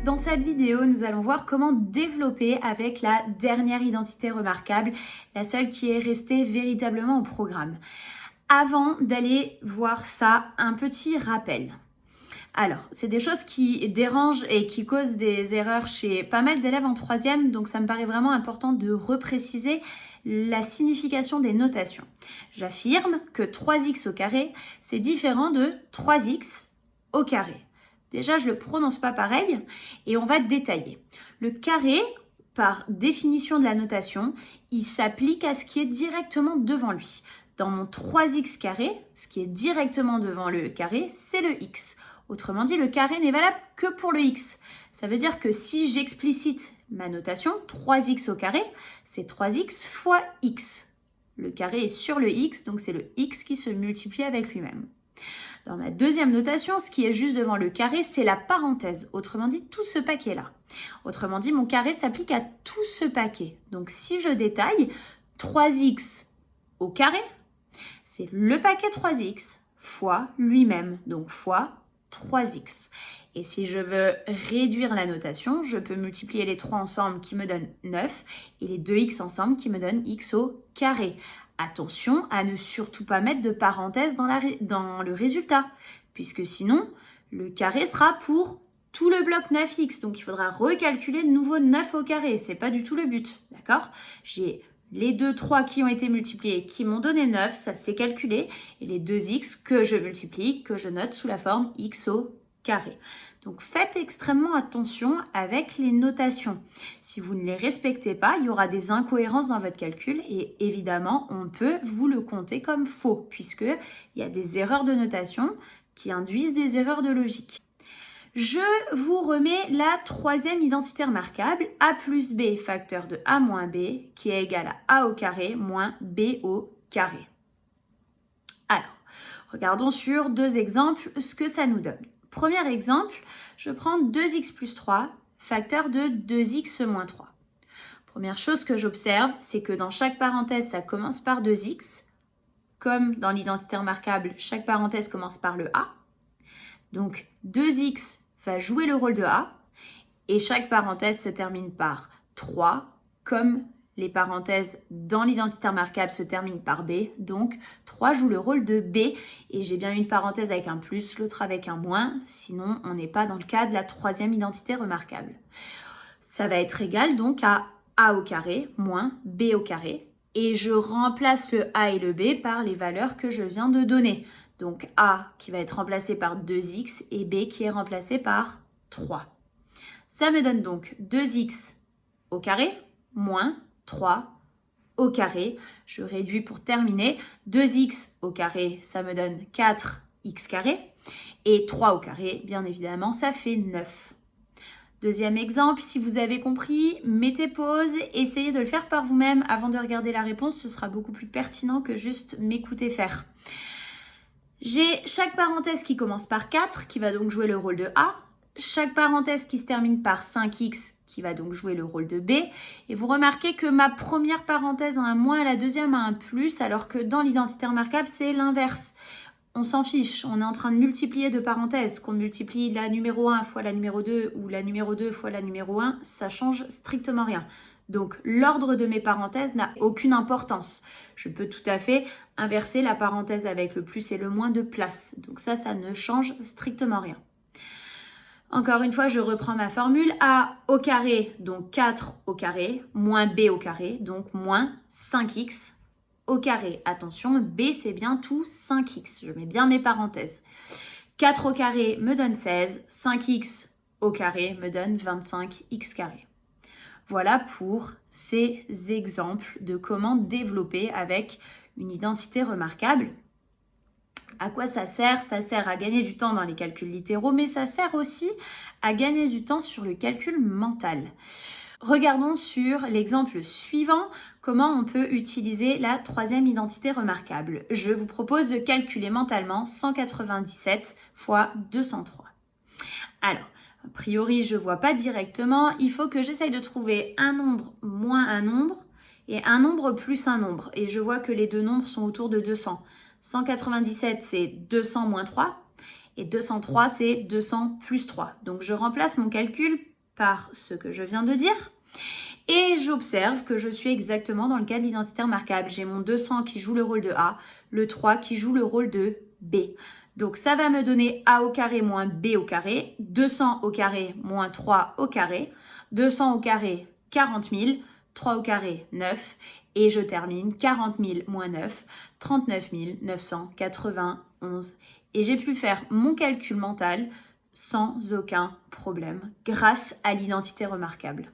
Dans cette vidéo, nous allons voir comment développer avec la dernière identité remarquable, la seule qui est restée véritablement au programme. Avant d'aller voir ça, un petit rappel. Alors, c'est des choses qui dérangent et qui causent des erreurs chez pas mal d'élèves en troisième, donc ça me paraît vraiment important de repréciser la signification des notations. J'affirme que 3x au carré, c'est différent de 3x au carré. Déjà, je le prononce pas pareil et on va détailler. Le carré, par définition de la notation, il s'applique à ce qui est directement devant lui. Dans mon 3x carré, ce qui est directement devant le carré, c'est le x. Autrement dit, le carré n'est valable que pour le x. Ça veut dire que si j'explicite ma notation, 3x au carré, c'est 3x fois x. Le carré est sur le x, donc c'est le x qui se multiplie avec lui-même. Dans ma deuxième notation, ce qui est juste devant le carré, c'est la parenthèse. Autrement dit, tout ce paquet-là. Autrement dit, mon carré s'applique à tout ce paquet. Donc, si je détaille, 3x au carré, c'est le paquet 3x fois lui-même. Donc, fois 3x. Et si je veux réduire la notation, je peux multiplier les 3 ensemble qui me donnent 9 et les 2x ensemble qui me donnent x au carré. Attention à ne surtout pas mettre de parenthèse dans le résultat, puisque sinon, le carré sera pour tout le bloc 9x. Donc, il faudra recalculer de nouveau 9 au carré. C'est pas du tout le but, d'accord? J'ai les 2, 3 qui ont été multipliés, qui m'ont donné 9, ça s'est calculé. Et les 2x que je multiplie, que je note sous la forme x au carré. Donc, faites extrêmement attention avec les notations. Si vous ne les respectez pas, il y aura des incohérences dans votre calcul et évidemment, on peut vous le compter comme faux puisqu'il y a des erreurs de notation qui induisent des erreurs de logique. Je vous remets la troisième identité remarquable, a plus b facteur de a moins b qui est égal à a au carré moins b au carré. Alors, regardons sur deux exemples ce que ça nous donne. Premier exemple, je prends 2x plus 3, facteur de 2x moins 3. Première chose que j'observe, c'est que dans chaque parenthèse, ça commence par 2x. Comme dans l'identité remarquable, chaque parenthèse commence par le a. Donc 2x va jouer le rôle de a. Et chaque parenthèse se termine par 3, comme les parenthèses dans l'identité remarquable se terminent par B, donc 3 joue le rôle de B, et j'ai bien une parenthèse avec un plus, l'autre avec un moins, sinon on n'est pas dans le cas de la troisième identité remarquable. Ça va être égal donc à A au carré moins B au carré, et je remplace le A et le B par les valeurs que je viens de donner. Donc A qui va être remplacé par 2x et B qui est remplacé par 3. Ça me donne donc 2x au carré moins 3 au carré. Je réduis pour terminer. 2x au carré, ça me donne 4x carré. Et 3 au carré, bien évidemment, ça fait 9. Deuxième exemple, si vous avez compris, mettez pause, essayez de le faire par vous-même avant de regarder la réponse. Ce sera beaucoup plus pertinent que juste m'écouter faire. J'ai chaque parenthèse qui commence par 4, qui va donc jouer le rôle de A. Chaque parenthèse qui se termine par 5x qui va donc jouer le rôle de B. Et vous remarquez que ma première parenthèse a un moins et la deuxième a un plus, alors que dans l'identité remarquable, c'est l'inverse. On s'en fiche, on est en train de multiplier deux parenthèses. Qu'on multiplie la numéro 1 fois la numéro 2 ou la numéro 2 fois la numéro 1, ça change strictement rien. Donc, l'ordre de mes parenthèses n'a aucune importance. Je peux tout à fait inverser la parenthèse avec le plus et le moins de place. Donc ça ne change strictement rien. Encore une fois, je reprends ma formule. A au carré, donc 4 au carré, moins B au carré, donc moins 5x au carré. Attention, B, c'est bien tout 5x. Je mets bien mes parenthèses. 4 au carré me donne 16. 5x au carré me donne 25x carré. Voilà pour ces exemples de comment développer avec une identité remarquable. À quoi ça sert? Ça sert à gagner du temps dans les calculs littéraux, mais ça sert aussi à gagner du temps sur le calcul mental. Regardons sur l'exemple suivant, comment on peut utiliser la troisième identité remarquable. Je vous propose de calculer mentalement 197 fois 203. Alors, a priori, je ne vois pas directement. Il faut que j'essaye de trouver un nombre moins un nombre et un nombre plus un nombre. Et je vois que les deux nombres sont autour de 200. 197, c'est 200 moins 3. Et 203, c'est 200 plus 3. Donc, je remplace mon calcul par ce que je viens de dire. Et j'observe que je suis exactement dans le cas de l'identité remarquable. J'ai mon 200 qui joue le rôle de A, le 3 qui joue le rôle de B. Donc ça va me donner A au carré moins B au carré, 200 au carré moins 3 au carré, 200 au carré 40 000, 3 au carré 9, et je termine 40 000 moins 9, 39 991. Et j'ai pu faire mon calcul mental sans aucun problème grâce à l'identité remarquable.